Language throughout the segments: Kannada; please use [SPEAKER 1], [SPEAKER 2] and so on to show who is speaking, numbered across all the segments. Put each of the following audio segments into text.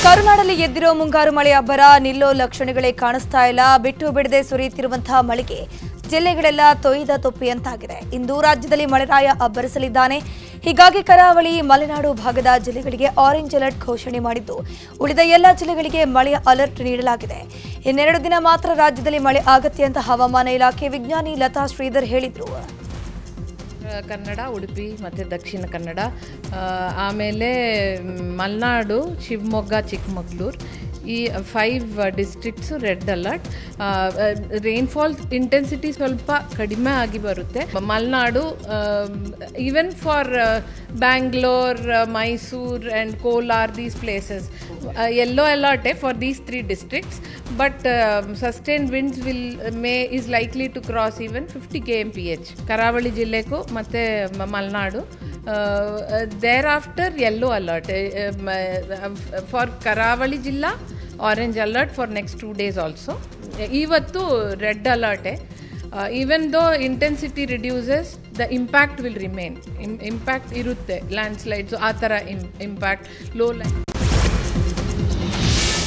[SPEAKER 1] ಕರುನಾಡಲ್ಲಿ ಎದ್ದಿರೋ ಮುಂಗಾರು ಮಳೆ ಅಬ್ಬರ ನಿಲ್ಲೋ ಲಕ್ಷಣಗಳೇ ಕಾಣಿಸ್ತಾ ಇಲ್ಲ. ಬಿಟ್ಟು ಬಿಡದೆ ಸುರಿಯುತ್ತಿರುವಂತಹ ಮಳೆಗೆ ಜಿಲ್ಲೆಗಳೆಲ್ಲ ತೊಯ್ದ ತೊಪ್ಪಿಯಂತಾಗಿದೆ. ಇಂದು ರಾಜ್ಯದಲ್ಲಿ ಮಳೆರಾಯ ಅಬ್ಬರಿಸಲಿದ್ದಾನೆ. ಹೀಗಾಗಿ ಕರಾವಳಿ ಮಲೆನಾಡು ಭಾಗದ ಜಿಲ್ಲೆಗಳಿಗೆ ಆರೆಂಜ್ ಅಲರ್ಟ್ ಘೋಷಣೆ ಮಾಡಿದ್ದು, ಉಳಿದ ಎಲ್ಲ ಜಿಲ್ಲೆಗಳಿಗೆ ಮಳೆಯ ಅಲರ್ಟ್ ನೀಡಲಾಗಿದೆ. ಇನ್ನೆರಡು ದಿನ ಮಾತ್ರ ರಾಜ್ಯದಲ್ಲಿ ಮಳೆ ಆಗತ್ತೆ ಅಂತ ಹವಾಮಾನ ಇಲಾಖೆ ವಿಜ್ಞಾನಿ ಲತಾ ಶ್ರೀಧರ್ ಹೇಳಿದ್ರು.
[SPEAKER 2] ಕನ್ನಡ, ಉಡುಪಿ ಮತ್ತು ದಕ್ಷಿಣ ಕನ್ನಡ, ಆಮೇಲೆ ಮಲೆನಾಡು, ಶಿವಮೊಗ್ಗ, ಚಿಕ್ಕಮಗಳೂರು, ಈ 5 ಡಿಸ್ಟ್ರಿಕ್ಟ್ಸು ರೆಡ್ ಅಲರ್ಟ್. ರೈನ್ಫಾಲ್ ಇಂಟೆನ್ಸಿಟಿ ಸ್ವಲ್ಪ ಕಡಿಮೆ ಆಗಿ ಬರುತ್ತೆ. Malenadu even for Bangalore, Mysuru and Kolar, these places yellow alert for these 3 districts, but sustained winds is likely to cross even 50 kmph. Karavali jilleku matte Malnadu. Thereafter yellow alert for Karavali jilla, orange alert for next 2 days also. Ivattu red alert. Even though intensity reduces, the impact will remain. Impact irutte, landslides, ಆ ಥರ impact, low line.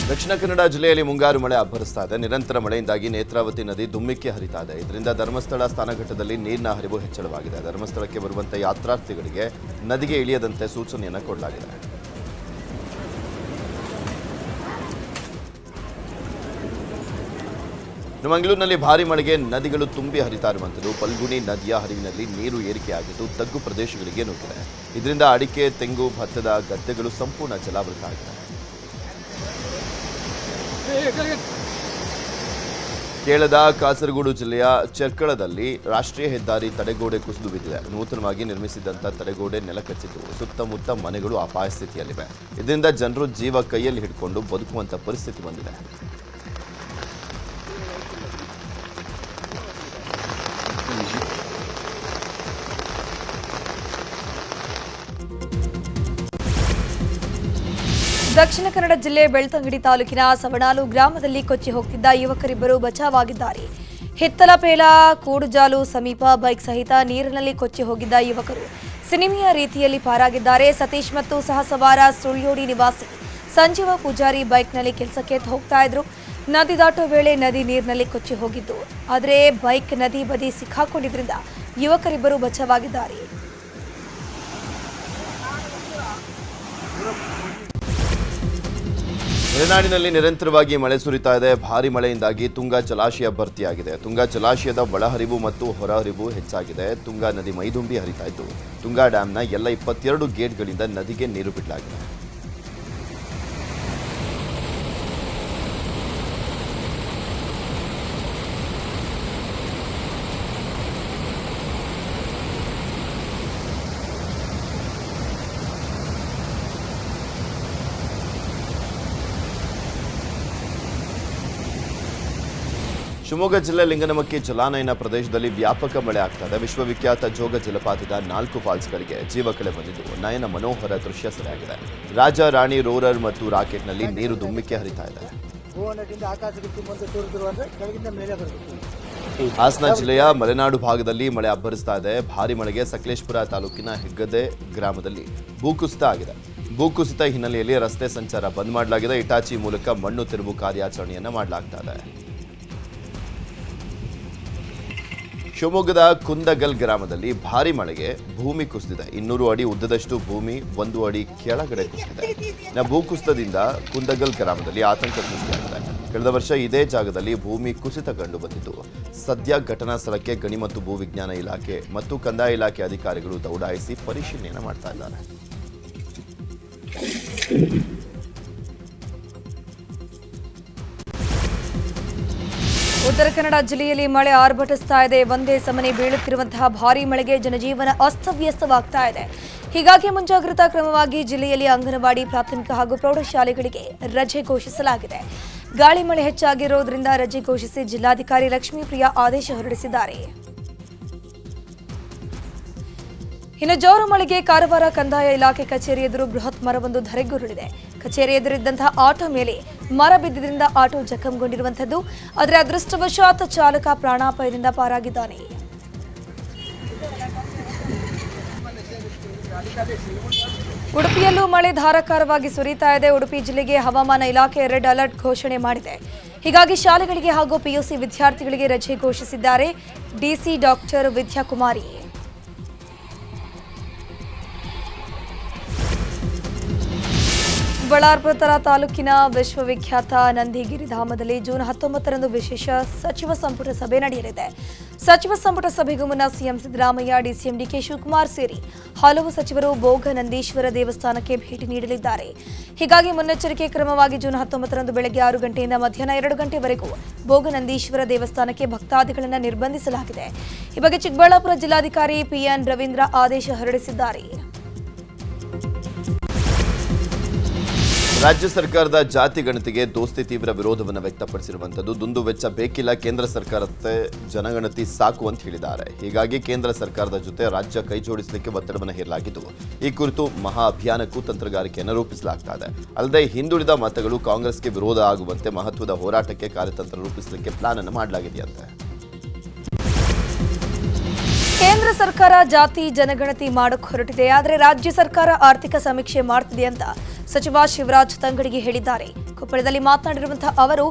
[SPEAKER 3] Dakshina Kannada ಜಿಲ್ಲೆಯಲ್ಲಿ ಮುಂಗಾರು ಮಳೆ ಅಬ್ಬರಿಸ್ತಾ ಇದೆ. ನಿರಂತರ ಮಳೆಯಿಂದಾಗಿ ನೇತ್ರಾವತಿ ನದಿ ದುಮ್ಮಿಕ್ಕಿ ಹರಿತಾ ಇದೆ. ಇದರಿಂದ ಧರ್ಮಸ್ಥಳ ಸ್ನಾನಘಟ್ಟದಲ್ಲಿ ನೀರಿನ ಹರಿವು ಹೆಚ್ಚಳವಾಗಿದೆ. ಧರ್ಮಸ್ಥಳಕ್ಕೆ ಬರುವಂಥ ಯಾತ್ರಾರ್ಥಿಗಳಿಗೆ ನದಿಗೆ ಇಳಿಯದಂತೆ ಸೂಚನೆಯನ್ನು ಕೊಡಲಾಗಿದೆ. ಮಂಗಳೂರಿನಲ್ಲಿ ಭಾರಿ ಮಳೆಗೆ ನದಿಗಳು ತುಂಬಿ ಹರಿತಾ ಇರುವಂಥದ್ದು. ಪಲ್ಗುಣಿ ನದಿಯ ಹರಿವಿನಲ್ಲಿ ನೀರು ಏರಿಕೆಯಾಗಿದ್ದು ತಗ್ಗು ಪ್ರದೇಶಗಳಿಗೆ ನುಗ್ಗಿದೆ. ಇದರಿಂದ ಅಡಿಕೆ, ತೆಂಗು, ಭತ್ತದ ಗದ್ದೆಗಳು ಸಂಪೂರ್ಣ ಜಲಾವೃತ ಆಗಿದೆ. ಕೇರಳದ ಕಾಸರಗೋಡು ಜಿಲ್ಲೆಯ ಚೆರ್ಕಳದಲ್ಲಿ ರಾಷ್ಟ್ರೀಯ ಹೆದ್ದಾರಿ ತಡೆಗೋಡೆ ಕುಸಿದು ಬಿದ್ದಿದೆ. ನೂತನವಾಗಿ ನಿರ್ಮಿಸಿದಂಥ ತಡೆಗೋಡೆ ನೆಲಕಚ್ಚಿದ್ದು ಸುತ್ತಮುತ್ತ ಮನೆಗಳು ಅಪಾಯ ಸ್ಥಿತಿಯಲ್ಲಿವೆ. ಇದರಿಂದ ಜನರು ಜೀವ ಕೈಯಲ್ಲಿ ಹಿಡ್ಕೊಂಡು ಬದುಕುವಂಥ ಪರಿಸ್ಥಿತಿ ಬಂದಿದೆ.
[SPEAKER 1] ದಕ್ಷಿಣ ಕನ್ನಡ ಜಿಲ್ಲೆ ಬೆಳ್ತಂಗಡಿ ತಾಲೂಕಿನ ಸವಣಾಲು ಗ್ರಾಮದಲ್ಲಿ ಕೊಚ್ಚಿ ಹೋಗ್ತಿದ್ದ ಯುವಕರಿಬ್ಬರು ಬಚಾವಾಗಿದ್ದಾರೆ. ಹಿತ್ತಲಪೇಲ ಕೂಡುಜಾಲು ಸಮೀಪ ಬೈಕ್ ಸಹಿತ ನೀರಿನಲ್ಲಿ ಕೊಚ್ಚಿ ಹೋಗಿದ್ದ ಯುವಕರು ಸಿನಿಮೆಯ ರೀತಿಯಲ್ಲಿ ಪಾರಾಗಿದ್ದಾರೆ. ಸತೀಶ್ ಮತ್ತು ಸಹಸವಾರ ಸುಳ್ಯೋಡಿ ನಿವಾಸಿ ಸಂಜೀವ ಪೂಜಾರಿ ಬೈಕ್ನಲ್ಲಿ ಕೆಲಸಕ್ಕೆ ಹೋಗ್ತಾ ಇದ್ರು. ನದಿ ದಾಟೋ ವೇಳೆ ನದಿ ನೀರಿನಲ್ಲಿ ಕೊಚ್ಚಿ ಹೋಗಿದ್ದು, ಆದರೆ ಬೈಕ್ ನದಿ ಬದಿ ಸಿಕ್ಕಾಕೊಂಡಿದ್ರಿಂದ ಯುವಕರಿಬ್ಬರು ಬಚಾವಾಗಿದ್ದಾರೆ.
[SPEAKER 3] ಮಲೆನಾಡಿನಲ್ಲಿ ನಿರಂತರವಾಗಿ ಮಳೆ ಸುರಿತಾ ಇದೆ. ಭಾರಿ ಮಳೆಯಿಂದಾಗಿ ತುಂಗಾ ಜಲಾಶಯ ಭರ್ತಿಯಾಗಿದೆ. ತುಂಗಾ ಜಲಾಶಯದ ಒಳಹರಿವು ಮತ್ತು ಹೊರಹರಿವು ಹೆಚ್ಚಾಗಿದೆ. ತುಂಗಾ ನದಿ ಮೈದುಂಬಿ ಹರಿತಾ ಇದ್ದು ತುಂಗಾ ಡ್ಯಾಂನ ಎಲ್ಲ 22 ಗೇಟ್ಗಳಿಂದ ನದಿಗೆ ನೀರು ಬಿಡಲಾಗಿದೆ. ಶಿವಮೊಗ್ಗ ಜಿಲ್ಲೆ ಲಿಂಗನಮಕ್ಕಿ ಜಲಾನಯನ ಪ್ರದೇಶದಲ್ಲಿ ವ್ಯಾಪಕ ಮಳೆ ಆಗ್ತಾ ಇದೆ. ವಿಶ್ವವಿಖ್ಯಾತ ಜೋಗ ಜಲಪಾತದ 4 ಫಾಲ್ಸ್ಗಳಿಗೆ ಜೀವಕಳೆ ಬಂದಿದ್ದು ನಯನ ಮನೋಹರ ದೃಶ್ಯ ಸೆರೆಯಾಗಿದೆ. ರಾಜ, ರಾಣಿ, ರೋರರ್ ಮತ್ತು ರಾಕೆಟ್ನಲ್ಲಿ ನೀರು ದುಮ್ಮಿಕ್ಕೆ ಹರಿತಾ ಇದೆ. ಹಾಸನ ಜಿಲ್ಲೆಯ ಮಲೆನಾಡು ಭಾಗದಲ್ಲಿ ಮಳೆ ಅಬ್ಬರಿಸ್ತಾ ಇದೆ. ಭಾರಿ ಮಳೆಗೆ ಸಕಲೇಶಪುರ ತಾಲೂಕಿನ ಹೆಗ್ಗದೆ ಗ್ರಾಮದಲ್ಲಿ ಭೂಕುಸಿತ ಆಗಿದೆ. ಭೂಕುಸಿತ ಹಿನ್ನೆಲೆಯಲ್ಲಿ ರಸ್ತೆ ಸಂಚಾರ ಬಂದ್ ಮಾಡಲಾಗಿದೆ. ಇಟಾಚಿ ಮೂಲಕ ಮಣ್ಣು ತೆರವು ಕಾರ್ಯಾಚರಣೆಯನ್ನು ಮಾಡಲಾಗ್ತಾ ಇದೆ. ಶಿವಮೊಗ್ಗದ ಕುಂದಗಲ್ ಗ್ರಾಮದಲ್ಲಿ ಭಾರಿ ಮಳೆಗೆ ಭೂಮಿ ಕುಸಿದಿದೆ. 200 ಅಡಿ ಉದ್ದದಷ್ಟು ಭೂಮಿ 1 ಅಡಿ ಕೆಳಗಡೆ ಕುಸಿದಿದೆ. ಭೂಕುಸಿತದಿಂದ ಕುಂದಗಲ್ ಗ್ರಾಮದಲ್ಲಿ ಆತಂಕ ಸೃಷ್ಟಿಯಾಗಿದೆ. ಕಳೆದ ವರ್ಷ ಇದೇ ಜಾಗದಲ್ಲಿ ಭೂಮಿ ಕುಸಿತ ಕಂಡು ಬಂದಿದ್ದು, ಸದ್ಯ ಘಟನಾ ಸ್ಥಳಕ್ಕೆ ಗಣಿ ಮತ್ತು ಭೂವಿಜ್ಞಾನ ಇಲಾಖೆ ಮತ್ತು ಕಂದಾಯ ಇಲಾಖೆ ಅಧಿಕಾರಿಗಳು ದೌಡಾಯಿಸಿ ಪರಿಶೀಲನೆ ಮಾಡ್ತಾ ಇದ್ದಾರೆ.
[SPEAKER 1] ಉತ್ತರ ಕನ್ನಡ ಜಿಲ್ಲೆಯಲ್ಲಿ ಮಳೆ ಆರ್ಭಟಿಸ್ತಾ ಇದೆ. ಒಂದೇ ಸಮನೆ ಬೀಳುತ್ತಿರುವಂತಹ ಭಾರೀ ಮಳೆಗೆ ಜನಜೀವನ ಅಸ್ತವ್ಯಸ್ತವಾಗ್ತಾ ಇದೆ. ಹೀಗಾಗಿ ಮುಂಜಾಗ್ರತಾ ಕ್ರಮವಾಗಿ ಜಿಲ್ಲೆಯಲ್ಲಿ ಅಂಗನವಾಡಿ, ಪ್ರಾಥಮಿಕ ಹಾಗೂ ಪ್ರೌಢಶಾಲೆಗಳಿಗೆ ರಜೆ ಘೋಷಿಸಲಾಗಿದೆ. ಗಾಳಿ ಮಳೆ ಹೆಚ್ಚಾಗಿರುವುದರಿಂದ ರಜೆ ಘೋಷಿಸಿ ಜಿಲ್ಲಾಧಿಕಾರಿ ಲಕ್ಷ್ಮೀಪ್ರಿಯಾ ಆದೇಶ ಹೊರಡಿಸಿದ್ದಾರೆ. ಇನ್ನು ಜೋರು ಮಳೆಗೆ ಕಾರವಾರ ಕಂದಾಯ ಇಲಾಖೆ ಕಚೇರಿ ಎದುರು ಬೃಹತ್ ಮರವೊಂದು ಧರೆಗುರುಳಿದೆ. ಕಚೇರಿ ಎದುರಿದ್ದಂತಹ ಆಟೋ ಮೇಲೆ ಮರ ಬಿದ್ದಿದ್ದರಿಂದ ಆಟೋ ಜಖಂಗೊಂಡಿರುವಂಥದ್ದು. ಆದರೆ ಅದೃಷ್ಟವಶಾತ್ ಚಾಲಕ ಪ್ರಾಣಾಪಾಯದಿಂದ ಪಾರಾಗಿದ್ದಾನೆ. ಉಡುಪಿಯಲ್ಲೂ ಮಳೆ ಧಾರಾಕಾರವಾಗಿ ಸುರಿತಾ ಇದೆ. ಉಡುಪಿ ಜಿಲ್ಲೆಗೆ ಹವಾಮಾನ ಇಲಾಖೆ ರೆಡ್ ಅಲರ್ಟ್ ಘೋಷಣೆ ಮಾಡಿದೆ. ಹೀಗಾಗಿ ಶಾಲೆಗಳಿಗೆ ಹಾಗೂ ಪಿಯುಸಿ ವಿದ್ಯಾರ್ಥಿಗಳಿಗೆ ರಜೆ ಘೋಷಿಸಿದ್ದಾರೆ ಡಿಸಿ ಡಾಕ್ಟರ್ ವಿದ್ಯಾಕುಮಾರಿ. ಬಳ್ಳಾರ್ಪುರ ತಾಲೂಕಿನ ವಿಶ್ವವಿಖ್ಯಾತ ನಂದಿಗಿರಿಧಾಮದಲ್ಲಿ ಜೂನ್ 19ರಂದು ವಿಶೇಷ ಸಚಿವ ಸಂಪುಟ ಸಭೆ ನಡೆಯಲಿದೆ. ಸಚಿವ ಸಂಪುಟ ಸಭೆಗೂ ಮುನ್ನ ಸಿಎಂ ಸಿದ್ದರಾಮಯ್ಯ, ಡಿಸಿಎಂ ಡಿಕೆ ಶಿವಕುಮಾರ್ ಸೇರಿ ಹಲವು ಸಚಿವರು ಭೋಗನಂದೀಶ್ವರ ದೇವಸ್ಥಾನಕ್ಕೆ ಭೇಟಿ ನೀಡಲಿದ್ದಾರೆ. ಹೀಗಾಗಿ ಮುನ್ನೆಚ್ಚರಿಕೆ ಕ್ರಮವಾಗಿ ಜೂನ್ 19ರಂದು ಬೆಳಗ್ಗೆ 6 ಗಂಟೆಯಿಂದ ಮಧ್ಯಾಹ್ನ 2 ಗಂಟೆವರೆಗೂ ಭೋಗನಂದೀಶ್ವರ ದೇವಸ್ಥಾನಕ್ಕೆ ಭಕ್ತಾದಿಗಳನ್ನು ನಿರ್ಬಂಧಿಸಲಾಗಿದೆ. ಈ ಬಗ್ಗೆ ಚಿಕ್ಕಬಳ್ಳಾಪುರ ಜಿಲ್ಲಾಧಿಕಾರಿ ಪಿಎನ್ ರವೀಂದ್ರ ಆದೇಶ ಹೊರಡಿಸಿದ್ದಾರೆ.
[SPEAKER 3] ರಾಜ್ಯ ಸರ್ಕಾರದ ಜಾತಿ ಗಣತಿಗೆ ದೋಸ್ತಿ ತೀವ್ರ ವಿರೋಧವನ್ನು ವ್ಯಕ್ತಪಡಿಸಿರುವಂಥದ್ದು. ದುಂದು ವೆಚ್ಚ ಬೇಕಿಲ್ಲ, ಕೇಂದ್ರ ಸರ್ಕಾರಕ್ಕೆ ಜನಗಣತಿ ಸಾಕು ಅಂತ ಹೇಳಿದ್ದಾರೆ. ಹೀಗಾಗಿ ಕೇಂದ್ರ ಸರ್ಕಾರದ ಜೊತೆ ರಾಜ್ಯ ಕೈ ಜೋಡಿಸಲಿಕ್ಕೆ ಒತ್ತಡವನ್ನು ಹೇರಲಾಗಿದ್ದು, ಈ ಕುರಿತು ಮಹಾ ಅಭಿಯಾನಕ್ಕೂ ತಂತ್ರಗಾರಿಕೆಯನ್ನು ರೂಪಿಸಲಾಗ್ತಾ ಇದೆ. ಅಲ್ಲದೆ ಹಿಂದುಳಿದ ಮತಗಳು ಕಾಂಗ್ರೆಸ್ಗೆ ವಿರೋಧ ಆಗುವಂತೆ ಮಹತ್ವದ ಹೋರಾಟಕ್ಕೆ ಕಾರ್ಯತಂತ್ರ ರೂಪಿಸಲಿಕ್ಕೆ ಪ್ಲಾನ್ ಅನ್ನು ಮಾಡಲಾಗಿದೆಯಂತೆ.
[SPEAKER 1] ಕೇಂದ್ರ ಸರ್ಕಾರ ಜಾತಿ ಜನಗಣತಿ ಮಾಡಕ್ಕೆ ಹೊರಟಿದೆ, ಆದರೆ ರಾಜ್ಯ ಸರ್ಕಾರ ಆರ್ಥಿಕ ಸಮೀಕ್ಷೆ ಮಾಡ್ತಿದೆ ಅಂತ ಸಚಿವ ಶಿವರಾಜ್ ತಂಗಡಗಿ ಹೇಳಿದ್ದಾರೆ. ಕೊಪ್ಪಳದಲ್ಲಿ ಮಾತನಾಡಿರುವಂತಹ ಅವರು,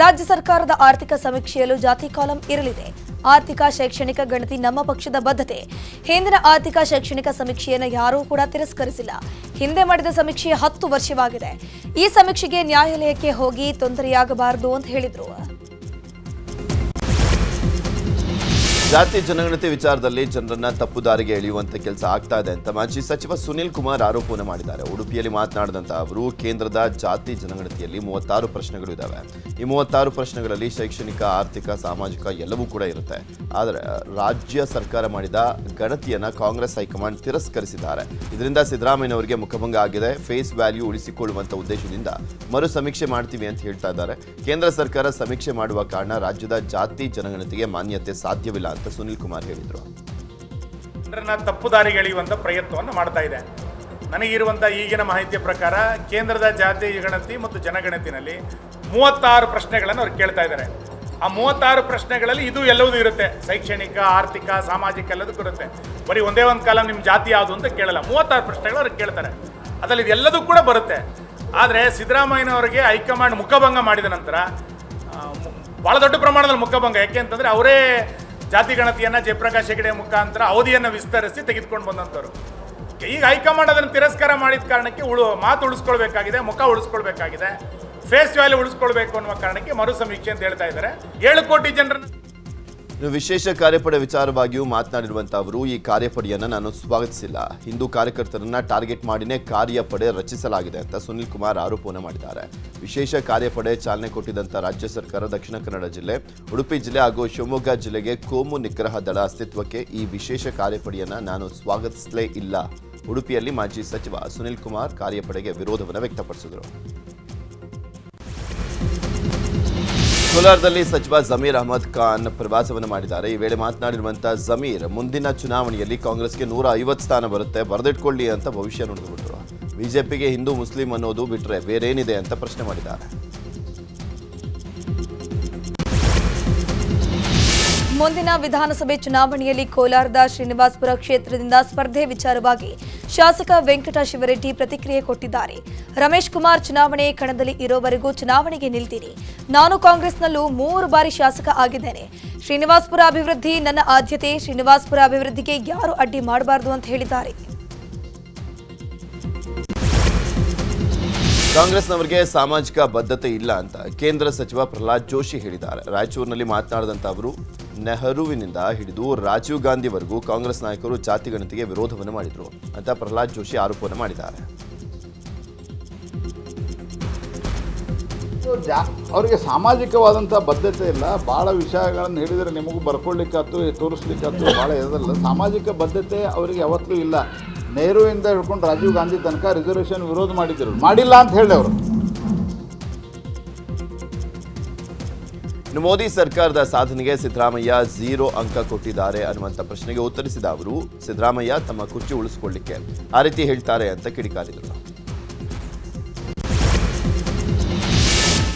[SPEAKER 1] ರಾಜ್ಯ ಸರ್ಕಾರದ ಆರ್ಥಿಕ ಸಮೀಕ್ಷೆಯಲ್ಲೂ ಜಾತಿ ಕಾಲಂ ಇರಲಿದೆ. ಆರ್ಥಿಕ ಶೈಕ್ಷಣಿಕ ಗಣತಿ ನಮ್ಮ ಪಕ್ಷದ ಬದ್ಧತೆ. ಹಿಂದಿನ ಆರ್ಥಿಕ ಶೈಕ್ಷಣಿಕ ಸಮೀಕ್ಷೆಯನ್ನು ಯಾರೂ ಕೂಡ ತಿರಸ್ಕರಿಸಿಲ್ಲ. ಹಿಂದೆ ಮಾಡಿದ ಸಮೀಕ್ಷೆ 10 ವರ್ಷವಾಗಿದೆ. ಈ ಸಮೀಕ್ಷೆಗೆ ನ್ಯಾಯಾಲಯಕ್ಕೆ ಹೋಗಿ ತೊಂದರೆಯಾಗಬಾರದು ಅಂತ ಹೇಳಿದ್ರು.
[SPEAKER 3] ಜಾತಿ ಜನಗಣತಿ ವಿಚಾರದಲ್ಲಿ ಜನರನ್ನ ತಪ್ಪು ದಾರಿಗೆ ಎಳೆಯುವಂತ ಕೆಲಸ ಆಗ್ತಾ ಇದೆ ಅಂತ ಮಾಜಿ ಸಚಿವ ಸುನಿಲ್ ಕುಮಾರ್ ಆರೋಪವನ್ನು ಮಾಡಿದ್ದಾರೆ. ಉಡುಪಿಯಲ್ಲಿ ಮಾತನಾಡಿದಂತ ಅವರು, ಕೇಂದ್ರದ ಜಾತಿ ಜನಗಣತಿಯಲ್ಲಿ 36 ಪ್ರಶ್ನೆಗಳು ಇದ್ದಾವೆ. ಈ 36 ಪ್ರಶ್ನೆಗಳಲ್ಲಿ ಶೈಕ್ಷಣಿಕ, ಆರ್ಥಿಕ, ಸಾಮಾಜಿಕ ಎಲ್ಲವೂ ಕೂಡ ಇರುತ್ತೆ. ಆದರೆ ರಾಜ್ಯ ಸರ್ಕಾರ ಮಾಡಿದ ಗಣತಿಯನ್ನ ಕಾಂಗ್ರೆಸ್ ಹೈಕಮಾಂಡ್ ತಿರಸ್ಕರಿಸಿದ್ದಾರೆ. ಇದರಿಂದ ಸಿದ್ದರಾಮಯ್ಯನವರಿಗೆ ಮುಖಭಂಗ ಆಗಿದೆ. ಫೇಸ್ ವ್ಯಾಲ್ಯೂ ಉಳಿಸಿಕೊಳ್ಳುವಂತ ಉದ್ದೇಶದಿಂದ ಮರು ಸಮೀಕ್ಷೆ ಮಾಡ್ತೀವಿ ಅಂತ ಹೇಳ್ತಾ ಇದ್ದಾರೆ. ಕೇಂದ್ರ ಸರ್ಕಾರ ಸಮೀಕ್ಷೆ ಮಾಡುವ ಕಾರಣ ರಾಜ್ಯದ ಜಾತಿ ಜನಗಣತಿಗೆ ಮಾನ್ಯತೆ ಸಾಧ್ಯವಿಲ್ಲ ಅಂತ ಸುನಿಲ್ ಕುಮಾರ್ ಹೇಳಿದರು.
[SPEAKER 4] ತಪ್ಪು ದಾರಿಗೆ ಎಳೆಯುವಂತ ಪ್ರಯತ್ನವನ್ನು ಮಾಡ್ತಾ ಇದೆ. ನನಗಿರುವಂತಹ ಈಗಿನ ಮಾಹಿತಿಯ ಪ್ರಕಾರ ಕೇಂದ್ರದ ಜಾತಿ ಗಣತಿ ಮತ್ತು ಜನಗಣತಿನಲ್ಲಿ 36 ಪ್ರಶ್ನೆಗಳನ್ನು ಅವ್ರು ಕೇಳ್ತಾ ಇದ್ದಾರೆ. ಆ 36 ಪ್ರಶ್ನೆಗಳಲ್ಲಿ ಇದು ಎಲ್ಲವೂ ಇರುತ್ತೆ. ಶೈಕ್ಷಣಿಕ, ಆರ್ಥಿಕ, ಸಾಮಾಜಿಕ ಎಲ್ಲದಕ್ಕೂ ಇರುತ್ತೆ. ಬರೀ ಒಂದೇ ಒಂದು ಕಾಲಂ ನಿಮ್ಮ ಜಾತಿ ಯಾವುದು ಅಂತ ಕೇಳಲ್ಲ. 36 ಪ್ರಶ್ನೆಗಳು ಅವ್ರು ಕೇಳ್ತಾರೆ. ಅದರಲ್ಲಿ ಇದೆಲ್ಲದೂ ಕೂಡ ಬರುತ್ತೆ. ಆದರೆ ಸಿದ್ದರಾಮಯ್ಯನವರಿಗೆ ಹೈಕಮಾಂಡ್ ಮುಖಭಂಗ ಮಾಡಿದ ನಂತರ ಭಾಳ ದೊಡ್ಡ ಪ್ರಮಾಣದಲ್ಲಿ ಮುಖಭಂಗ. ಯಾಕೆ ಅಂತಂದರೆ ಅವರೇ ಜಾತಿ ಗಣತಿಯನ್ನು ಜಯಪ್ರಕಾಶ್ ಹೆಗಡೆ ಮುಖಾಂತರ ಅವಧಿಯನ್ನು ವಿಸ್ತರಿಸಿ ತೆಗೆದುಕೊಂಡು ಬಂದಂಥವ್ರು. ಈಗ ಹೈಕಮಾಂಡ್ ಅದನ್ನು ತಿರಸ್ಕಾರ ಮಾಡಿದ ಕಾರಣಕ್ಕೆ ಮಾತು ಉಳಿಸ್ಕೊಳ್ಬೇಕಾಗಿದೆ, ಮುಖ ಉಳಿಸ್ಕೊಳ್ಬೇಕಾಗಿದೆ, ಫೇಸ್ ವ್ಯಾಲ್ಯೂ ಉಳಿಸ್ಕೊಳ್ಬೇಕು ಅನ್ನುವ ಕಾರಣಕ್ಕೆ ಮರು ಸಮೀಕ್ಷೆ ಅಂತ ಹೇಳ್ತಾ ಇದ್ದಾರೆ. 7 ಕೋಟಿ ಜನರನ್ನು
[SPEAKER 3] ವಿಶೇಷ ಕಾರ್ಯಪಡೆ ವಿಚಾರವಾಗಿಯೂ ಮಾತನಾಡಿರುವಂತಹ ಅವರು, ಈ ಕಾರ್ಯಪಡೆಯನ್ನು ನಾನು ಸ್ವಾಗತಿಸಿಲ್ಲ. ಹಿಂದೂ ಕಾರ್ಯಕರ್ತರನ್ನ ಟಾರ್ಗೆಟ್ ಮಾಡಿನೇ ಕಾರ್ಯಪಡೆ ರಚಿಸಲಾಗಿದೆ ಅಂತ ಸುನಿಲ್ ಕುಮಾರ್ ಆರೋಪವನ್ನು ಮಾಡಿದ್ದಾರೆ. ವಿಶೇಷ ಕಾರ್ಯಪಡೆ ಚಾಲನೆ ಕೊಟ್ಟಿದ್ದಂಥ ರಾಜ್ಯ ಸರ್ಕಾರ ದಕ್ಷಿಣ ಕನ್ನಡ ಜಿಲ್ಲೆ, ಉಡುಪಿ ಜಿಲ್ಲೆ ಹಾಗೂ ಶಿವಮೊಗ್ಗ ಜಿಲ್ಲೆಗೆ ಕೋಮು ನಿಗ್ರಹ ದಳ ಅಸ್ತಿತ್ವಕ್ಕೆ ಈ ವಿಶೇಷ ಕಾರ್ಯಪಡೆಯನ್ನು ನಾನು ಸ್ವಾಗತಿಸಲೇ ಇಲ್ಲ. ಉಡುಪಿಯಲ್ಲಿ ಮಾಜಿ ಸಚಿವ ಸುನಿಲ್ ಕುಮಾರ್ ಕಾರ್ಯಪಡೆಗೆ ವಿರೋಧವನ್ನು ವ್ಯಕ್ತಪಡಿಸಿದರು. ಕೋಲಾರದಲ್ಲಿ ಸಚಿವ ಜಮೀರ್ ಅಹಮದ್ ಖಾನ್ ಪ್ರವಾಸವನ್ನು ಮಾಡಿದ್ದಾರೆ. ಈ ವೇಳೆ ಮಾತನಾಡಿರುವಂತಹ ಜಮೀರ್, ಮುಂದಿನ ಚುನಾವಣೆಯಲ್ಲಿ ಕಾಂಗ್ರೆಸ್ಗೆ 150 ಸ್ಥಾನ ಬರುತ್ತೆ, ಬರೆದಿಟ್ಕೊಳ್ಳಿ ಅಂತ ಭವಿಷ್ಯ ನುಡಿದುಬಿಟ್ರು. ಬಿಜೆಪಿಗೆ ಹಿಂದೂ ಮುಸ್ಲಿಂ ಅನ್ನೋದು ಬಿಟ್ರೆ ಬೇರೇನಿದೆ ಅಂತ ಪ್ರಶ್ನೆ ಮಾಡಿದ್ದಾರೆ.
[SPEAKER 1] ಮುಂದಿನ ವಿಧಾನಸಭೆ ಚುನಾವಣೆಯಲ್ಲಿ ಕೋಲಾರದ ಶ್ರೀನಿವಾಸಪುರ ಕ್ಷೇತ್ರದಿಂದ ಸ್ಪರ್ಧೆ ವಿಚಾರವಾಗಿ ಶಾಸಕ ವೆಂಕಟ ಶಿವರೆಡ್ಡಿ ಪ್ರತಿಕ್ರಿಯೆ ಕೊಟ್ಟಿದ್ದಾರೆ. ರಮೇಶ್ ಕುಮಾರ್ ಚುನಾವಣೆ ಕಣದಲ್ಲಿ ಇರೋವರೆಗೂ ಚುನಾವಣೆಗೆ ನಿಲ್ತೀನಿ. ನಾನು ಕಾಂಗ್ರೆಸ್ನಲ್ಲೂ 3 ಬಾರಿ ಶಾಸಕ ಆಗಿದ್ದೇನೆ. ಶ್ರೀನಿವಾಸಪುರ ಅಭಿವೃದ್ಧಿ ನನ್ನ ಆದ್ಯತೆ. ಶ್ರೀನಿವಾಸಪುರ ಅಭಿವೃದ್ಧಿಗೆ ಯಾರು ಅಡ್ಡಿ ಮಾಡಬಾರದು ಅಂತ ಹೇಳಿದ್ದಾರೆ.
[SPEAKER 3] ಕಾಂಗ್ರೆಸ್ನವರಿಗೆ ಸಾಮಾಜಿಕ ಬದ್ಧತೆ ಇಲ್ಲ ಅಂತ ಕೇಂದ್ರ ಸಚಿವ ಪ್ರಹ್ಲಾದ್ ಜೋಶಿ ಹೇಳಿದ್ದಾರೆ. ರಾಯಚೂರಿನಲ್ಲಿ ಮಾತನಾಡಿದಂಥ ಅವರು, ನೆಹರುವಿನಿಂದ ಹಿಡಿದು ರಾಜೀವ್ ಗಾಂಧಿವರೆಗೂ ಕಾಂಗ್ರೆಸ್ ನಾಯಕರು ಜಾತಿ ಗಣತಿಗೆ ವಿರೋಧವನ್ನು ಮಾಡಿದರು ಅಂತ ಪ್ರಹ್ಲಾದ್ ಜೋಶಿ ಆರೋಪವನ್ನು ಮಾಡಿದ್ದಾರೆ.
[SPEAKER 5] ಅವರಿಗೆ ಸಾಮಾಜಿಕವಾದಂಥ ಬದ್ಧತೆ ಇಲ್ಲ. ಭಾಳ ವಿಷಯಗಳನ್ನು ಹೇಳಿದರೆ ನಿಮಗೂ ಬರ್ಕೊಳ್ಳಿಕ್ಕಾಯ್ತು, ತೋರಿಸ್ಲಿಕ್ಕಾಯ್ತು, ಭಾಳ ಇರೋದಲ್ಲ. ಸಾಮಾಜಿಕ ಬದ್ಧತೆ ಅವರಿಗೆ ಯಾವತ್ತೂ ಇಲ್ಲ. ನೆಹರುವಿಂದ ಹಿಡ್ಕೊಂಡು ರಾಜೀವ್ ಗಾಂಧಿ ತನಕ ರಿಸರ್ವೇಷನ್ ವಿರೋಧ ಮಾಡಿದ್ದರು, ಮಾಡಿಲ್ಲ ಅಂತ ಹೇಳಿ ಅವರು.
[SPEAKER 3] ಇನ್ನು ಮೋದಿ ಸರ್ಕಾರದ ಸಾಧನೆಗೆ ಸಿದ್ದರಾಮಯ್ಯ 0 ಅಂಕ ಕೊಟ್ಟಿದ್ದಾರೆ ಅನ್ನುವಂಥ ಪ್ರಶ್ನೆಗೆ ಉತ್ತರಿಸಿದ ಅವರು, ಸಿದ್ದರಾಮಯ್ಯ ತಮ್ಮ ಕುರ್ಚಿ ಉಳಿಸಿಕೊಳ್ಳಿಕ್ಕೆ ಆ ರೀತಿ ಹೇಳ್ತಾರೆ ಅಂತ ಕಿಡಿಕಾರಿದರು.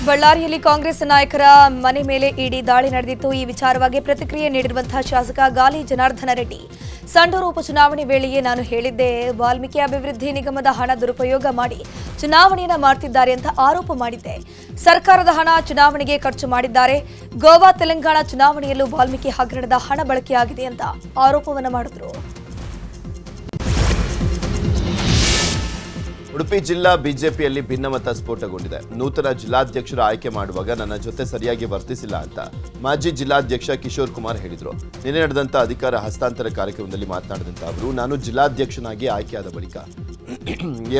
[SPEAKER 1] ಬಳ್ಳಾರಿಯಲ್ಲಿ ಕಾಂಗ್ರೆಸ್ ನಾಯಕರ ಮನೆ ಮೇಲೆ ಇಡಿ ದಾಳಿ ನಡೆದಿತ್ತು. ಈ ವಿಚಾರವಾಗಿ ಪ್ರತಿಕ್ರಿಯೆ ನೀಡಿರುವಂತಹ ಶಾಸಕ ಗಾಲಿ ಜನಾರ್ದನ ರೆಡ್ಡಿ, ಸಂಡೂರು ಉಪಚುನಾವಣೆ ವೇಳೆಯೇ ನಾನು ಹೇಳಿದ್ದೆ, ವಾಲ್ಮೀಕಿ ಅಭಿವೃದ್ಧಿ ನಿಗಮದ ಹಣ ದುರುಪಯೋಗ ಮಾಡಿ ಚುನಾವಣೆಯನ್ನ ಮಾಡ್ತಿದ್ದಾರೆ ಅಂತ ಆರೋಪ ಮಾಡಿದ್ದೆ. ಸರ್ಕಾರದ ಹಣ ಚುನಾವಣೆಗೆ ಖರ್ಚು ಮಾಡಿದ್ದಾರೆ. ಗೋವಾ ತೆಲಂಗಾಣ ಚುನಾವಣೆಯಲ್ಲೂ ವಾಲ್ಮೀಕಿ ಹಗರಣದ ಹಣ ಬಳಕೆಯಾಗಿದೆ ಅಂತ ಆರೋಪವನ್ನ ಮಾಡಿದ್ರು.
[SPEAKER 3] ಉಡುಪಿ ಜಿಲ್ಲಾ ಬಿಜೆಪಿಯಲ್ಲಿ ಭಿನ್ನಮತ ಸ್ಫೋಟಗೊಂಡಿದೆ. ನೂತನ ಜಿಲ್ಲಾಧ್ಯಕ್ಷರ ಆಯ್ಕೆ ಮಾಡುವಾಗ ನನ್ನ ಜೊತೆ ಸರಿಯಾಗಿ ವರ್ತಿಸಿಲ್ಲ ಅಂತ ಮಾಜಿ ಜಿಲ್ಲಾಧ್ಯಕ್ಷ ಕಿಶೋರ್ ಕುಮಾರ್ ಹೇಳಿದರು. ನಿನ್ನೆ ನಡೆದಂಥ ಅಧಿಕಾರ ಹಸ್ತಾಂತರ ಕಾರ್ಯಕ್ರಮದಲ್ಲಿ ಮಾತನಾಡಿದಂಥ ಅವರು, ನಾನು ಜಿಲ್ಲಾಧ್ಯಕ್ಷನಾಗಿ ಆಯ್ಕೆಯಾದ ಬಳಿಕ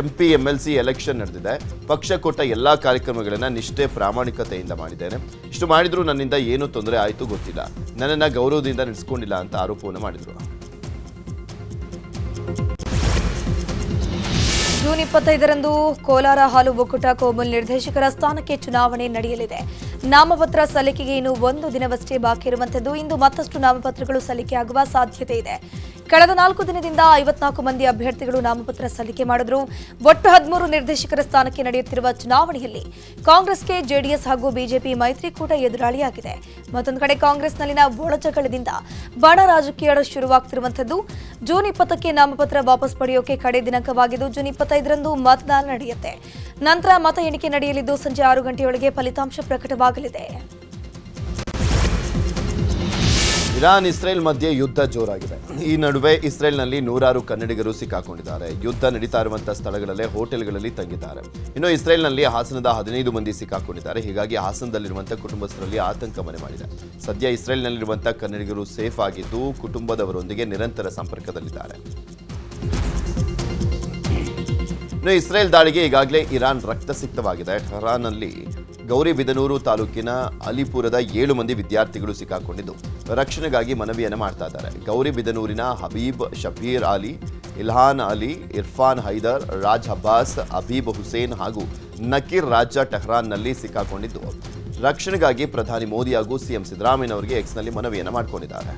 [SPEAKER 3] ಎಂಪಿ ಎಂಎಲ್ಸಿ ಎಲೆಕ್ಷನ್ ನಡೆದಿದೆ. ಪಕ್ಷ ಕೊಟ್ಟ ಎಲ್ಲಾ ಕಾರ್ಯಕ್ರಮಗಳನ್ನು ನಿಷ್ಠೆ ಪ್ರಾಮಾಣಿಕತೆಯಿಂದ ಮಾಡಿದ್ದೇನೆ. ಇಷ್ಟು ಮಾಡಿದ್ರೂ ನನ್ನಿಂದ ಏನು ತೊಂದರೆ ಆಯಿತು ಗೊತ್ತಿಲ್ಲ. ನನ್ನನ್ನು ಗೌರವದಿಂದ ನಡೆಸಿಕೊಂಡಿಲ್ಲ ಅಂತ ಆರೋಪವನ್ನು ಮಾಡಿದರು.
[SPEAKER 1] ಜೂನ್ 25ರಂದು ಕೋಲಾರ ಹಾಲು ಒಕ್ಕೂಟ ಕೋಮಲ್ ನಿರ್ದೇಶಕರ ಸ್ಥಾನಕ್ಕೆ ಚುನಾವಣೆ ನಡೆಯಲಿದೆ. ನಾಮಪತ್ರ ಸಲ್ಲಿಕೆಗೆ ಇನ್ನು 1 ದಿನವಷ್ಟೇ ಬಾಕಿ ಇರುವಂತದ್ದು. ಇಂದು ಮತ್ತಷ್ಟು ನಾಮಪತ್ರಗಳು ಸಲ್ಲಿಕೆಯಾಗುವ ಸಾಧ್ಯತೆ ಇದೆ. ಕಳೆದ 4 ದಿನದಿಂದ 54 ಮಂದಿ ಅಭ್ಯರ್ಥಿಗಳು ನಾಮಪತ್ರ ಸಲ್ಲಿಕೆ ಮಾಡಿದ್ರು. ಒಟ್ಟು 13 ನಿರ್ದೇಶಕರ ಸ್ಥಾನಕ್ಕೆ ನಡೆಯುತ್ತಿರುವ ಚುನಾವಣೆಯಲ್ಲಿ ಕಾಂಗ್ರೆಸ್ಗೆ ಜೆಡಿಎಸ್ ಹಾಗೂ ಬಿಜೆಪಿ ಮೈತ್ರಿಕೂಟ ಎದುರಾಳಿಯಾಗಿದೆ. ಮತ್ತೊಂದು ಕಡೆ ಕಾಂಗ್ರೆಸ್ನಲ್ಲಿನ ಒಳಜಗಳದಿಂದ ಬಣ ರಾಜಕೀಯ ಶುರುವಾಗ್ತಿರುವಂತದ್ದು. ಜೂನ್ 20ಕ್ಕೆ ನಾಮಪತ್ರ ವಾಪಸ್ ಪಡೆಯೋಕೆ ಕಡೆ ದಿನಾಂಕವಾಗಿದ್ದು, ಜೂನ್ 25ರಂದು ಮತದಾನ ನಡೆಯುತ್ತೆ. ನಂತರ ಮತ ಎಣಿಕೆ ನಡೆಯಲಿದ್ದು, ಸಂಜೆ 6 ಗಂಟೆಯೊಳಗೆ ಫಲಿತಾಂಶ ಪ್ರಕಟವಾಗಲಿದೆ.
[SPEAKER 3] ಇರಾನ್ ಇಸ್ರೇಲ್ ಮಧ್ಯೆ ಯುದ್ಧ ಜೋರಾಗಿದೆ. ಈ ನಡುವೆ ಇಸ್ರೇಲ್ನಲ್ಲಿ 100 ಕನ್ನಡಿಗರು ಸಿಕ್ಕಾಕೊಂಡಿದ್ದಾರೆ. ಯುದ್ಧ ನಡೀತಾ ಇರುವಂತಹ ಸ್ಥಳಗಳಲ್ಲೇ ಹೋಟೆಲ್ಗಳಲ್ಲಿ ತಂಗಿದ್ದಾರೆ. ಇನ್ನು ಇಸ್ರೇಲ್ನಲ್ಲಿ ಹಾಸನದ 15 ಮಂದಿ ಸಿಕ್ಕಾಕೊಂಡಿದ್ದಾರೆ. ಹೀಗಾಗಿ ಹಾಸನದಲ್ಲಿರುವಂತಹ ಕುಟುಂಬಸ್ಥರಲ್ಲಿ ಆತಂಕ ಮನೆ ಮಾಡಿದೆ. ಸದ್ಯ ಇಸ್ರೇಲ್ನಲ್ಲಿರುವಂತಹ ಕನ್ನಡಿಗರು ಸೇಫ್ ಆಗಿದ್ದು ಕುಟುಂಬದವರೊಂದಿಗೆ ನಿರಂತರ ಸಂಪರ್ಕದಲ್ಲಿದ್ದಾರೆ. ಇನ್ನು ಇಸ್ರೇಲ್ ದಾಳಿಗೆ ಈಗಾಗಲೇ ಇರಾನ್ ರಕ್ತಸಿಕ್ತವಾಗಿದೆ. ಟೆಹರಾನ್ನಲ್ಲಿ ಗೌರಿಬಿದನೂರು ತಾಲೂಕಿನ ಅಲಿಪುರದ 7 ಮಂದಿ ವಿದ್ಯಾರ್ಥಿಗಳು ಸಿಕ್ಕಾಕೊಂಡಿದ್ದು ರಕ್ಷಣೆಗಾಗಿ ಮನವಿಯನ್ನು ಮಾಡ್ತಾ ಇದ್ದಾರೆ. ಗೌರಿಬಿದನೂರಿನ ಹಬೀಬ್ ಶಬೀರ್ ಅಲಿ, ಇಲ್ಹಾನ್ ಅಲಿ, ಇರ್ಫಾನ್ ಹೈದರ್, ರಾಜ್ ಅಬ್ಬಾಸ್, ಹಬೀಬ್ ಹುಸೇನ್ ಹಾಗೂ ನಕೀರ್ ರಾಜ ಟೆಹರಾನ್ನಲ್ಲಿ ಸಿಕ್ಕಾಕೊಂಡಿದ್ದು ರಕ್ಷಣೆಗಾಗಿ ಪ್ರಧಾನಿ ಮೋದಿ ಹಾಗೂ ಸಿಎಂ ಸಿದ್ದರಾಮಯ್ಯ ಅವರಿಗೆ ಎಕ್ಸ್ನಲ್ಲಿ ಮನವಿಯನ್ನು ಮಾಡಿಕೊಂಡಿದ್ದಾರೆ.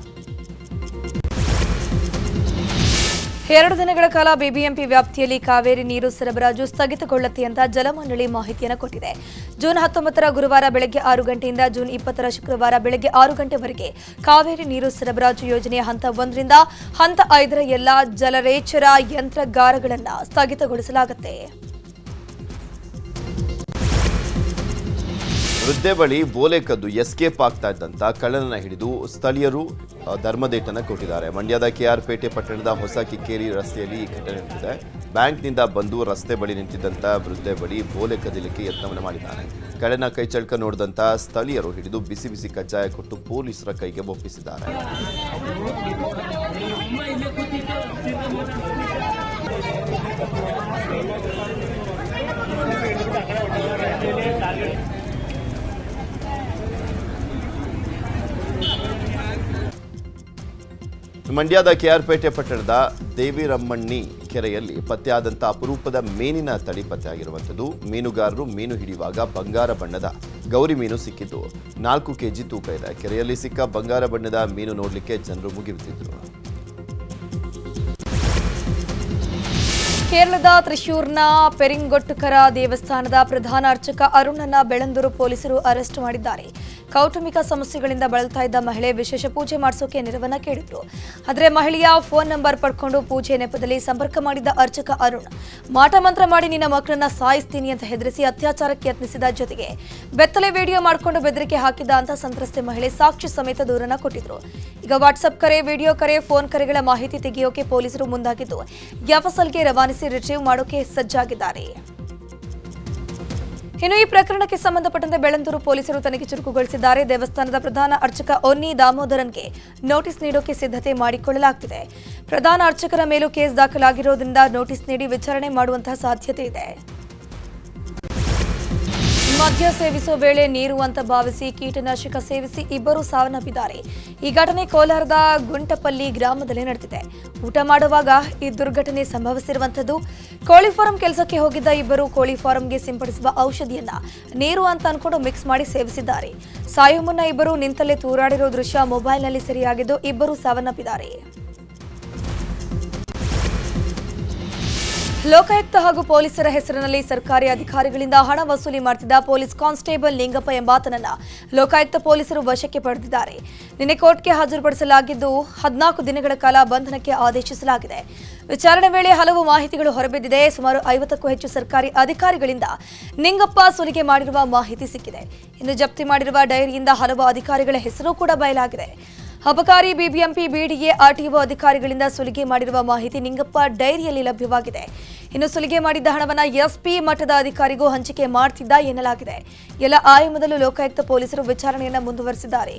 [SPEAKER 1] 2 ದಿನಗಳ ಕಾಲ ಬಿಬಿಎಂಪಿ ವ್ಯಾಪ್ತಿಯಲ್ಲಿ ಕಾವೇರಿ ನೀರು ಸರಬರಾಜು ಸ್ಥಗಿತಗೊಳ್ಳುತ್ತೆ ಅಂತ ಜಲಮಂಡಳಿ ಮಾಹಿತಿಯನ್ನು ಕೊಟ್ಟಿದೆ. ಜೂನ್ 19ರ ಗುರುವಾರ ಬೆಳಗ್ಗೆ 6 ಗಂಟೆಯಿಂದ ಜೂನ್ 20ರ ಶುಕ್ರವಾರ ಬೆಳಗ್ಗೆ 6 ಗಂಟೆವರೆಗೆ ಕಾವೇರಿ ನೀರು ಸರಬರಾಜು ಯೋಜನೆಯ ಹಂತ 1ರಿಂದ ಹಂತ 5ರ ಎಲ್ಲಾ ಜಲರೇಚರ ಯಂತ್ರಗಾರಗಳನ್ನು ಸ್ಥಗಿತಗೊಳಿಸಲಾಗುತ್ತೆ.
[SPEAKER 3] ವೃದ್ಧೆ ಬಳಿ ಬೋಲೆ ಕದ್ದು ಎಸ್ಕೇಪ್ ಆಗ್ತಾ ಇದ್ದಂತ ಕಳ್ಳನನ್ನ ಹಿಡಿದು ಸ್ಥಳೀಯರು ಧರ್ಮದೇಟನ ಕೊಟ್ಟಿದ್ದಾರೆ. ಮಂಡ್ಯದ ಕೆಆರ್ಪೇಟೆ ಪಟ್ಟಣದ ಹೊಸ ಕಿಕ್ಕೇರಿ ರಸ್ತೆಯಲ್ಲಿ ಈ ಘಟನೆ ನಡೆದಿದೆ. ಬ್ಯಾಂಕ್ನಿಂದ ಬಂದು ರಸ್ತೆ ಬಳಿ ನಿಂತಿದ್ದಂಥ ವೃದ್ಧೆ ಬಳಿ ಬೋಲೆ ಕದಿಲಿಕ್ಕೆ ಯತ್ನವನ್ನು ಮಾಡಿದ್ದಾರೆ. ಕಳ್ಳನ ಕೈಚಳಕ ನೋಡಿದಂಥ ಸ್ಥಳೀಯರು ಹಿಡಿದು ಬಿಸಿ ಬಿಸಿ ಕಜ್ಜಾಯ ಕೊಟ್ಟು ಪೊಲೀಸರ ಕೈಗೆ ಒಪ್ಪಿಸಿದ್ದಾರೆ. ಮಂಡ್ಯದ ಕೆಆರ್ಪೇಟೆ ಪಟ್ಟಣದ ದೇವಿರಮ್ಮಣ್ಣಿ ಕೆರೆಯಲ್ಲಿ ಪತ್ತೆಯಾದಂಥ ಅಪರೂಪದ ಮೀನಿನ ತಳಿ ಪತ್ತೆಯಾಗಿರುವಂಥದ್ದು. ಮೀನುಗಾರರು ಮೀನು ಹಿಡಿಯುವಾಗ ಬಂಗಾರ ಬಣ್ಣದ ಗೌರಿ ಮೀನು ಸಿಕ್ಕಿದ್ದು 4 ಕೆಜಿ ತೂಕ ಇದೆ. ಕೆರೆಯಲ್ಲಿ ಸಿಕ್ಕ ಬಂಗಾರ ಬಣ್ಣದ ಮೀನು ನೋಡಲಿಕ್ಕೆ ಜನರು ಮುಗಿಬಿದ್ದಿದ್ರು.
[SPEAKER 1] ಕೇರಳದ ತ್ರಿಶೂರ್ನ ಪೆರಿಂಗೊಟ್ಟುಕರ ದೇವಸ್ಥಾನದ ಪ್ರಧಾನ ಅರ್ಚಕ ಅರುಣನ್ನ ಬೆಳಂದೂರು ಪೊಲೀಸರು ಅರೆಸ್ಟ್ ಮಾಡಿದ್ದಾರೆ. ಕೌಟುಂಬಿಕ ಸಮಸ್ಯೆಗಳಿಂದ ಬಳಲ್ತಾ ಇದ್ದ ಮಹಿಳೆ ವಿಶೇಷ ಪೂಜೆ ಮಾಡಿಸೋಕೆ ನೆರವನ್ನ ಕೇಳಿದ್ರು. ಆದರೆ ಮಹಿಳೆಯ ಫೋನ್ ನಂಬರ್ ಪಡ್ಕೊಂಡು ಪೂಜೆ ನೆಪದಲ್ಲಿ ಸಂಪರ್ಕ ಮಾಡಿದ್ದ ಅರ್ಚಕ ಅರುಣ್ ಮಾಟಮಂತ್ರ ಮಾಡಿ ನಿನ್ನ ಮಕ್ಕಳನ್ನ ಸಾಯಿಸ್ತೀನಿ ಅಂತ ಹೆದರಿಸಿ ಅತ್ಯಾಚಾರಕ್ಕೆ ಯತ್ನಿಸಿದ ಜೊತೆಗೆ ಬೆತ್ತಲೆ ವಿಡಿಯೋ ಮಾಡಿಕೊಂಡು ಬೆದರಿಕೆ ಹಾಕಿದ್ದ ಅಂತ ಸಂತ್ರಸ್ತೆ ಮಹಿಳೆ ಸಾಕ್ಷಿ ಸಮೇತ ದೂರನ್ನ ಕೊಟ್ಟಿದ್ರು. ಈಗ ವಾಟ್ಸ್ಆಪ್ ಕರೆ, ವಿಡಿಯೋ ಕರೆ, ಫೋನ್ ಕರೆಗಳ ಮಾಹಿತಿ ತೆಗೆಯೋಕೆ ಪೊಲೀಸರು ಮುಂದಾಗಿದ್ದು ಎಫ್ಎಸ್ಎಲ್ಗೆ ರವಾನಿಸಿ ರಿಟ್ರೀವ್ ಮಾಡೋಕೆ ಸಜ್ಜಾಗಿದ್ದಾರೆ. ಇನ್ನು ಈ ಪ್ರಕರಣಕ್ಕೆ ಸಂಬಂಧಪಟ್ಟಂತೆ ಬೆಳಂದೂರು ಪೊಲೀಸರು ತನಿಖೆ ಚುರುಕುಗೊಳಿಸಿದ್ದಾರೆ. ದೇವಸ್ಥಾನದ ಪ್ರಧಾನ ಅರ್ಚಕ ಒನ್ನಿ ದಾಮೋದರನ್ಗೆ ನೋಟಿಸ್ ನೀಡೋಕೆ ಸಿದ್ಧತೆ ಮಾಡಿಕೊಳ್ಳಲಾಗುತ್ತಿದೆ. ಪ್ರಧಾನ ಅರ್ಚಕರ ಮೇಲೂ ಕೇಸ್ ದಾಖಲಾಗಿರೋದ್ರಿಂದ ನೋಟಿಸ್ ನೀಡಿ ವಿಚಾರಣೆ ಮಾಡುವಂತಹ ಸಾಧ್ಯತೆ ಇದೆ. ಮದ್ಯ ಸೇವಿಸುವ ವೇಳೆ ನೀರು ಅಂತ ಭಾವಿಸಿ ಕೀಟನಾಶಕ ಸೇವಿಸಿ ಇಬ್ಬರು ಸಾವನ್ನಪ್ಪಿದ್ದಾರೆ. ಈ ಘಟನೆ ಕೋಲಾರದ ಗುಂಟಪಲ್ಲಿ ಗ್ರಾಮದಲ್ಲಿ ನಡೆದಿದೆ. ಊಟ ಮಾಡುವಾಗ ಈ ದುರ್ಘಟನೆ ಸಂಭವಿಸಿರುವಂತದ್ದು. ಕೋಳಿ ಫಾರಂ ಕೆಲಸಕ್ಕೆ ಹೋಗಿದ್ದ ಇಬ್ಬರು ಕೋಳಿ ಫಾರಂಗೆ ಸಿಂಪಡಿಸುವ ಔಷಧಿಯನ್ನ ನೀರು ಅಂತ ಅನ್ಕೊಂಡು ಮಿಕ್ಸ್ ಮಾಡಿ ಸೇವಿಸಿದ್ದಾರೆ. ಸಾಯೋ ಮುನ್ನ ಇಬ್ಬರು ನಿಂತಲ್ಲೇ ತೂರಾಡಿರೋ ದೃಶ್ಯ ಮೊಬೈಲ್ನಲ್ಲಿ ಸೆರೆಯಾಗಿದ್ದು ಇಬ್ಬರು ಸಾವನ್ನಪ್ಪಿದ್ದಾರೆ. ಲೋಕಾಯುಕ್ತ ಹಾಗೂ ಪೊಲೀಸರ ಹೆಸರಿನಲ್ಲಿ ಸರ್ಕಾರಿ ಅಧಿಕಾರಿಗಳಿಂದ ಹಣ ವಸೂಲಿ ಮಾಡುತ್ತಿದ್ದ ಪೊಲೀಸ್ ಕಾನ್ಸ್ಟೇಬಲ್ ನಿಂಗಪ್ಪ ಎಂಬಾತನನ್ನ ಲೋಕಾಯುಕ್ತ ಪೊಲೀಸರು ವಶಕ್ಕೆ ಪಡೆದಿದ್ದಾರೆ. ನಿನ್ನೆ ಕೋರ್ಟ್ಗೆ ಹಾಜರುಪಡಿಸಲಾಗಿದ್ದು 14 ದಿನಗಳ ಕಾಲ ಬಂಧನಕ್ಕೆ ಆದೇಶಿಸಲಾಗಿದೆ. ವಿಚಾರಣೆ ವೇಳೆ ಹಲವು ಮಾಹಿತಿಗಳು ಹೊರಬಿದ್ದಿದೆ. ಸುಮಾರು 50ಕ್ಕೂ ಹೆಚ್ಚು ಸರ್ಕಾರಿ ಅಧಿಕಾರಿಗಳಿಂದ ನಿಂಗಪ್ಪ ಸುಲಿಗೆ ಮಾಡಿರುವ ಮಾಹಿತಿ ಸಿಕ್ಕಿದೆ. ಇನ್ನು ಜಪ್ತಿ ಮಾಡಿರುವ ಡೈರಿಯಿಂದ ಹಲವು ಅಧಿಕಾರಿಗಳ ಹೆಸರು ಕೂಡ ಬಯಲಾಗಿದೆ. ಅಬಕಾರಿ, ಬಿಬಿಎಂಪಿ, ಬಿಡಿಎ, ಆರ್ಟಿಒ ಅಧಿಕಾರಿಗಳಿಂದ ಸುಲಿಗೆ ಮಾಡಿರುವ ಮಾಹಿತಿ ನಿಂಗಪ್ಪ ಡೈರಿಯಲ್ಲಿ ಲಭ್ಯವಾಗಿದೆ. ಇನ್ನು ಸುಲಿಗೆ ಮಾಡಿದ್ದ ಹಣವನ್ನು ಎಸ್ಪಿ ಮಟ್ಟದ ಅಧಿಕಾರಿಗೂ ಹಂಚಿಕೆ ಮಾಡುತ್ತಿದ್ದ ಎನ್ನಲಾಗಿದೆ. ಎಲ್ಲ ಆಯಾಮದಲ್ಲೂ ಲೋಕಾಯುಕ್ತ ಪೊಲೀಸರು ವಿಚಾರಣೆಯನ್ನು ಮುಂದುವರೆಸಿದ್ದಾರೆ.